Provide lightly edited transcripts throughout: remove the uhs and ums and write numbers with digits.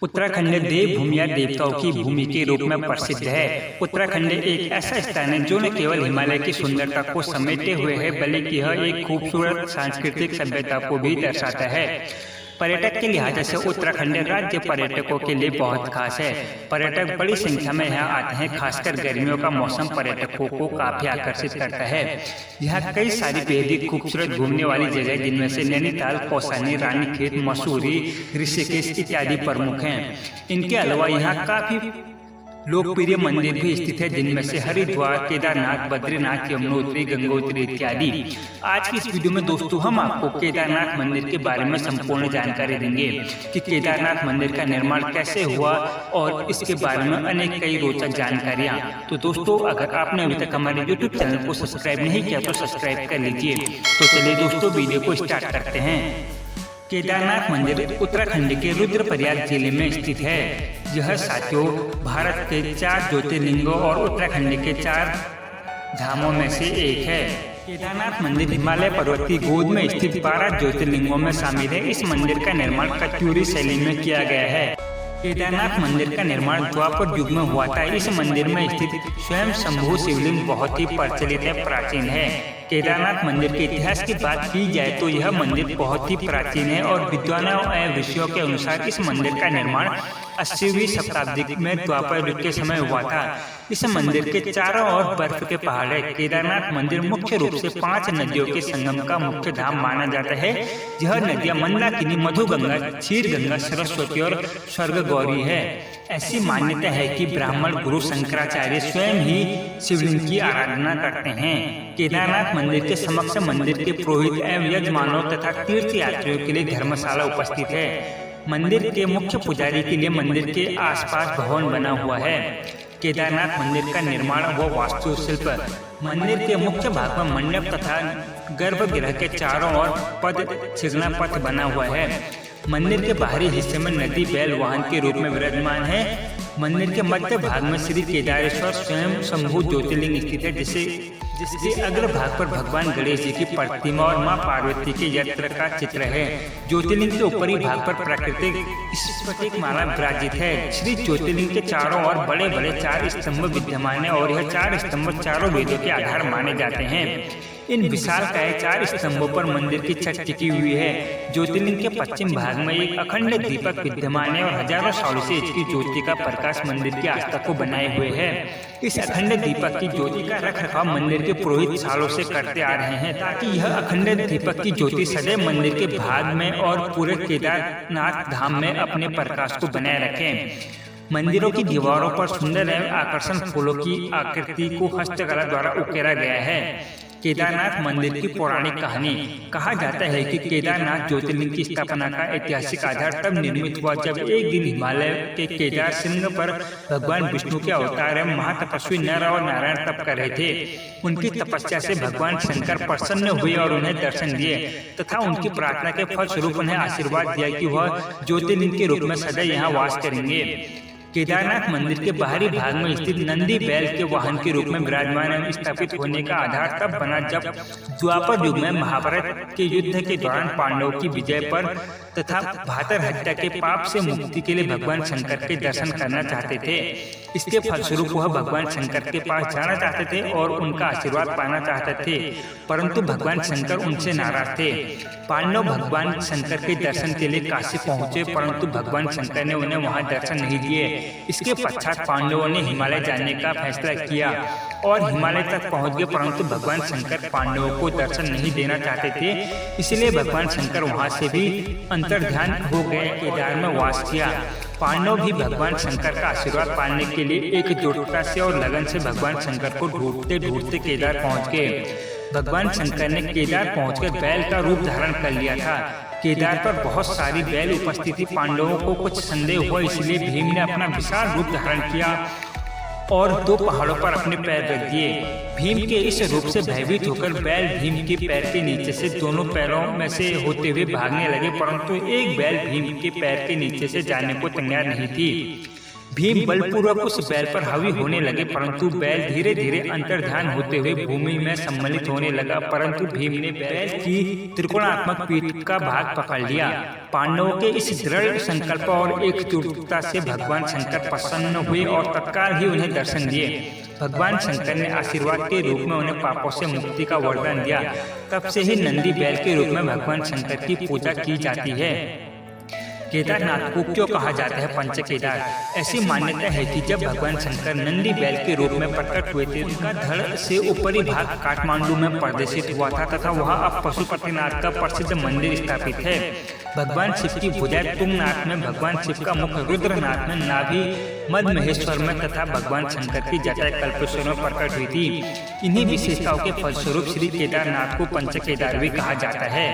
उत्तराखंड देवभूमि या देवताओं की भूमि के रूप में प्रसिद्ध है। उत्तराखंड एक ऐसा स्थान है जो न केवल हिमालय की सुंदरता को समेटे हुए है, बल्कि यह एक खूबसूरत सांस्कृतिक सभ्यता को भी दर्शाता है। पर्यटक के लिहाज से उत्तराखंड राज्य पर्यटकों के लिए बहुत खास है। पर्यटक बड़ी संख्या में यहाँ आते हैं, खासकर गर्मियों का मौसम पर्यटकों को काफी आकर्षित करता है। यहाँ कई सारी बेहद खूबसूरत घूमने वाली जगह जिनमें से नैनीताल, कौसानी, रानीखेत, मसूरी, ऋषिकेश इत्यादि प्रमुख हैं। इनके अलावा यहाँ काफी लोकप्रिय मंदिर भी स्थित है, जिनमें से हरिद्वार, केदारनाथ, बद्रीनाथ, यमुनोत्री, गंगोत्री इत्यादि। आज की इस वीडियो में दोस्तों हम आपको केदारनाथ मंदिर के बारे में संपूर्ण जानकारी देंगे कि केदारनाथ मंदिर का निर्माण कैसे हुआ और इसके बारे में अनेक कई रोचक जानकारियां। तो दोस्तों, अगर आपने अभी तक हमारे YouTube चैनल को सब्सक्राइब नहीं किया तो सब्सक्राइब कर लीजिए। तो चलिए दोस्तों, वीडियो को स्टार्ट करते हैं। केदारनाथ मंदिर उत्तराखंड के रुद्रप्रयाग जिले में स्थित है। यह साथियों भारत के 4 ज्योतिर्लिंगों और उत्तराखंड के 4 धामों में से एक है। केदारनाथ मंदिर हिमालय पर्वतीय गोद में स्थित 12 ज्योतिर्लिंगों में शामिल है। इस मंदिर का निर्माण कत्यूरी शैली में किया गया है। केदारनाथ मंदिर का निर्माण द्वापर युग में हुआ था। इस मंदिर में स्थित स्वयं शंभु शिवलिंग बहुत ही प्रचलित है, प्राचीन है। केदारनाथ मंदिर के इतिहास की बात की जाए तो यह मंदिर बहुत ही प्राचीन है और विद्वानों एवं ऋषियों के अनुसार इस मंदिर का निर्माण 80वीं शताब्दी में द्वापर युग के समय हुआ था। इस मंदिर के चारों ओर बर्फ के पहाड़ है। केदारनाथ मंदिर मुख्य रूप से 5 नदियों के संगम का मुख्य धाम माना जाता है। यह नदियां मंदाकिनी, मधुगंगा, क्षीरगंगा, सरस्वती और स्वर्ग गौरी है। ऐसी मान्यता है कि ब्राह्मण गुरु शंकराचार्य स्वयं ही शिवलिंग की आराधना करते हैं। केदारनाथ मंदिर के समक्ष मंदिर के पुरोहित एवं यजमानों तथा तीर्थ यात्रियों के लिए धर्मशाला उपस्थित है। मंदिर के मुख्य पुजारी के लिए मंदिर के आसपास भवन बना हुआ है। केदारनाथ मंदिर का निर्माण व वास्तुशिल्प। मंदिर के मुख्य भाग में मंडप तथा गर्भगृह के चारों ओर पद चिगना पथ बना हुआ है। मंदिर के बाहरी हिस्से में नदी बैल वाहन के रूप में विराजमान है। मंदिर के मध्य भाग में श्री केदारेश्वर स्वयं शंभु ज्योतिर्लिंग स्थित है, जिसके अग्र भाग पर भगवान गणेश जी की प्रतिमा और मां पार्वती के यंत्र का चित्र है। ज्योतिर्लिंग के ऊपरी भाग पर प्राकृतिक स्फटिक माला विराजित है। श्री ज्योतिर्लिंग के चारों ओर बड़े बड़े 4 स्तंभ विद्यमान है और यह 4 स्तंभ चारों वेदों के आधार माने जाते हैं। इन विशालकाय 4 स्तंभों पर मंदिर की छत टिकी हुई है। ज्योतिर्लिंग के पश्चिम भाग में एक अखंड दीपक विद्यमान है और हजारों सालों से इसकी ज्योति का प्रकाश मंदिर की आस्था को बनाए हुए है। इस अखंड दीपक की ज्योति का रखरखाव मंदिर के पुरोहित सालों से करते आ रहे हैं, ताकि यह अखंड दीपक की ज्योति सदैव मंदिर के भाग में और पूरे केदारनाथ धाम में अपने प्रकाश को बनाए रखें। मंदिरों की दीवारों पर सुंदर एवं आकर्षण फूलों की आकृति को हस्तकला द्वारा उकेरा गया है। केदारनाथ मंदिर की पौराणिक कहानी। कहा जाता है कि केदारनाथ ज्योतिर्लिंग की स्थापना का ऐतिहासिक आधार तब निर्मित हुआ जब एक दिन हिमालय के केदार सिंह पर भगवान विष्णु के अवतार एवं महातपस्वी नर और नारायण तप कर रहे थे। उनकी तपस्या से भगवान शंकर प्रसन्न हुए और उन्हें दर्शन दिए तथा उनकी प्रार्थना के फलस्वरूप उन्हें आशीर्वाद दिया कि वह ज्योतिर्लिंग के रूप में सदैव यहाँ वास करेंगे। केदारनाथ मंदिर के बाहरी भाग में स्थित नंदी बैल के वाहन के रूप में विराजमान एवं स्थापित होने का आधार तब बना जब द्वापर युग में महाभारत के युद्ध के दौरान पांडवों की विजय पर तथा भातर हत्या के पाप से मुक्ति के लिए भगवान शंकर के दर्शन करना चाहते थे। इसके फलस्वरूप वह भगवान शंकर के पास जाना चाहते थे और उनका आशीर्वाद पाना चाहते थे, परंतु भगवान शंकर उनसे नाराज थे। पांडव भगवान शंकर के दर्शन के लिए काशी पहुंचे, परंतु भगवान शंकर ने उन्हें वहां दर्शन नहीं दिए। इसके पश्चात पांडवों ने हिमालय जाने का फैसला किया और हिमालय तक पहुंच गए, परंतु भगवान शंकर पांडवों को दर्शन नहीं देना चाहते थे। इसलिए भगवान शंकर वहां से भी अंतर्ध्यान हो गए, केदार में वास किया। पांडव भी भगवान शंकर का आशीर्वाद पाने के लिए एकजुटता से और लगन से भगवान शंकर को ढूंढते ढूंढते केदार पहुंच गए। भगवान शंकर ने केदार पहुंचकर बैल का रूप धारण कर लिया था। केदार पर बहुत सारी बैल उपस्थित थी। पांडवों को कुछ संदेह हुआ, इसलिए भीम ने अपना विशाल रूप धारण किया और 2 पहाड़ों पर अपने पैर रख दिए। भीम के इस रूप से भयभीत होकर बैल भीम के पैर के नीचे से दोनों पैरों में से होते हुए भागने लगे, परंतु एक बैल भीम के पैर के नीचे से जाने को तैयार नहीं थी। भीम बलपूर्वक उस बैल पर हावी होने लगे, परंतु बैल धीरे धीरे अंतर्ध्यान होते हुए भूमि में सम्मिलित होने लगा। परंतु भीम ने बैल की त्रिकोणात्मक पीठ का भाग पकड़ लिया। पांडवों के इस दृढ़ संकल्प और एकजुटता से भगवान शंकर प्रसन्न हुए और तत्काल ही उन्हें दर्शन दिए। भगवान शंकर ने आशीर्वाद के रूप में उन्हें पापों से मुक्ति का वरदान दिया। तब से ही नंदी बैल के रूप में भगवान शंकर की पूजा की जाती है। केदारनाथ को क्यों कहा जाता है पंच केदार? ऐसी मान्यता है कि जब भगवान शंकर नंदी बैल के रूप में प्रकट हुए थे, उनका धड़ से ऊपरी भाग काठमांडू में प्रदर्शित हुआ था तथा वहां अब पशुपतिनाथ का प्रसिद्ध मंदिर स्थापित है। भगवान शिव की भुजाएं तुंगनाथ में, भगवान शिव का मुख रुद्रनाथ में, नाभि मध्य महेश्वर में तथा भगवान शंकर की जटाएं कल्पेश्वर में प्रकट हुई थी। इन्हीं विशेषताओं के फलस्वरूप श्री केदारनाथ को पंच केदार भी कहा जाता है।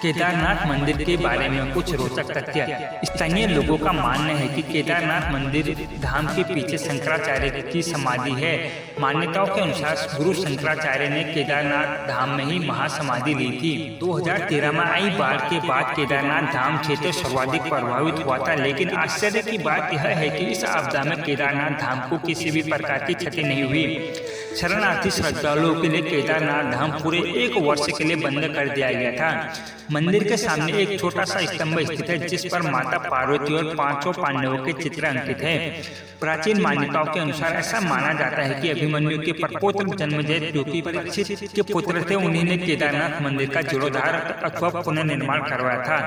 केदारनाथ मंदिर के बारे में कुछ रोचक तथ्य। स्थानीय लोगों का मानना है कि केदारनाथ मंदिर धाम के पीछे शंकराचार्य की समाधि है। मान्यताओं के अनुसार गुरु शंकराचार्य ने केदारनाथ धाम में ही महासमाधि ली थी। 2013 में आई बाढ़ के बाद केदारनाथ धाम क्षेत्र सर्वाधिक प्रभावित हुआ था, लेकिन आश्चर्य की बात यह है कि इस आपदा में केदारनाथ धाम को किसी भी प्रकार की क्षति नहीं हुई। शरणार्थी श्रद्धालुओं के लिए केदारनाथ धाम पूरे 1 वर्ष के लिए बंद कर दिया गया था। मंदिर के सामने एक छोटा सा स्तंभ स्थित है, जिस पर माता पार्वती और 5 पांडवों के चित्र अंकित है। प्राचीन मान्यताओं के अनुसार ऐसा माना जाता है कि अभिमन्यु के परपोत्र जन्मेजय, जो कि परीक्षित के पुत्र थे, उन्हीं ने केदारनाथ मंदिर का जीर्णोद्धार अथवा पुनर्निर्माण करवाया था।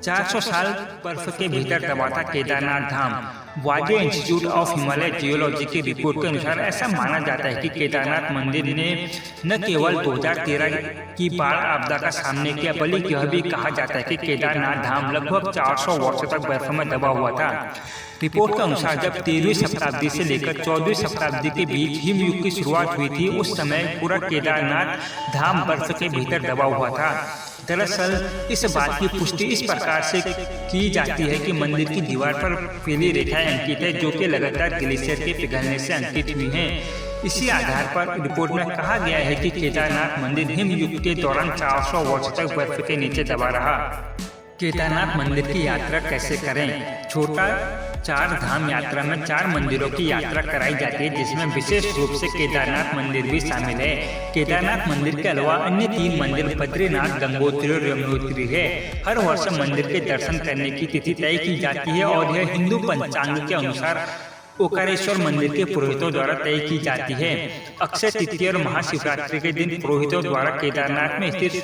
400 साल बर्फ के भीतर दबा था Kedarnath Dham. Wadia institute of Himalaya geology की रिपोर्ट के अनुसार ऐसा माना जाता है कि केदारनाथ मंदिर ने न केवल 2013 की बाढ़ आपदा का सामना किया, बल्कि यह भी कहा जाता है कि केदारनाथ धाम लगभग 400 वर्ष तक बर्फ में दबा हुआ था। रिपोर्ट के अनुसार जब 13वीं शताब्दी से लेकर 14वीं शताब्दी के बीच हिमयुग की शुरुआत हुई थी, उस समय पूरा केदारनाथ धाम बर्फ के भीतर दबा हुआ था। दरअसल इस बात की पुष्टि इस प्रकार से की जाती है कि मंदिर की दीवार पर पीली रेखाएं अंकित है, जो कि लगातार ग्लेशियर के पिघलने से अंकित हुई हैं। इसी आधार पर रिपोर्ट में कहा गया है कि केदारनाथ मंदिर हिमयुग के दौरान 400 वर्ष तक बर्फ के नीचे दबा रहा। केदारनाथ मंदिर की यात्रा कैसे करें? छोटा 4 धाम यात्रा में 4 मंदिरों की यात्रा कराई जाती है, जिसमें विशेष रूप से केदारनाथ मंदिर भी शामिल है। केदारनाथ मंदिर के अलावा अन्य 3 मंदिर बद्रीनाथ, गंगोत्री और यमुनोत्री है। हर वर्ष मंदिर के दर्शन करने की तिथि तय की जाती है और यह हिंदू पंचांग के अनुसार ओकारेश्वर मंदिर के पुरोहितों द्वारा तय की जाती है। अक्षय तृतीया और महाशिवरात्रि के दिन पुरोहितों द्वारा केदारनाथ में स्थित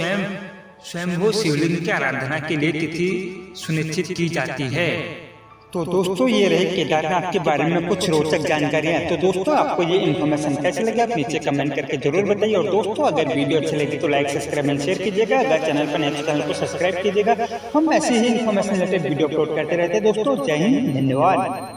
स्वयंभू शिवलिंग की आराधना के लिए तिथि सुनिश्चित की जाती है। तो दोस्तों, ये रहे केदारनाथ के बारे में कुछ रोचक जानकारियां। तो दोस्तों, आपको ये इन्फॉर्मेशन कैसे लगे आप नीचे कमेंट करके जरूर बताइए। और दोस्तों, अगर वीडियो अच्छी लगी तो लाइक, सब्सक्राइब एंड शेयर कीजिएगा। अगर चैनल पर नए तो चैनल को सब्सक्राइब कीजिएगा। हम ऐसे ही इन्फॉर्मेशन रिलेटेड वीडियो अपलोड करते रहते हैं। दोस्तों, जय हिंद, धन्यवाद।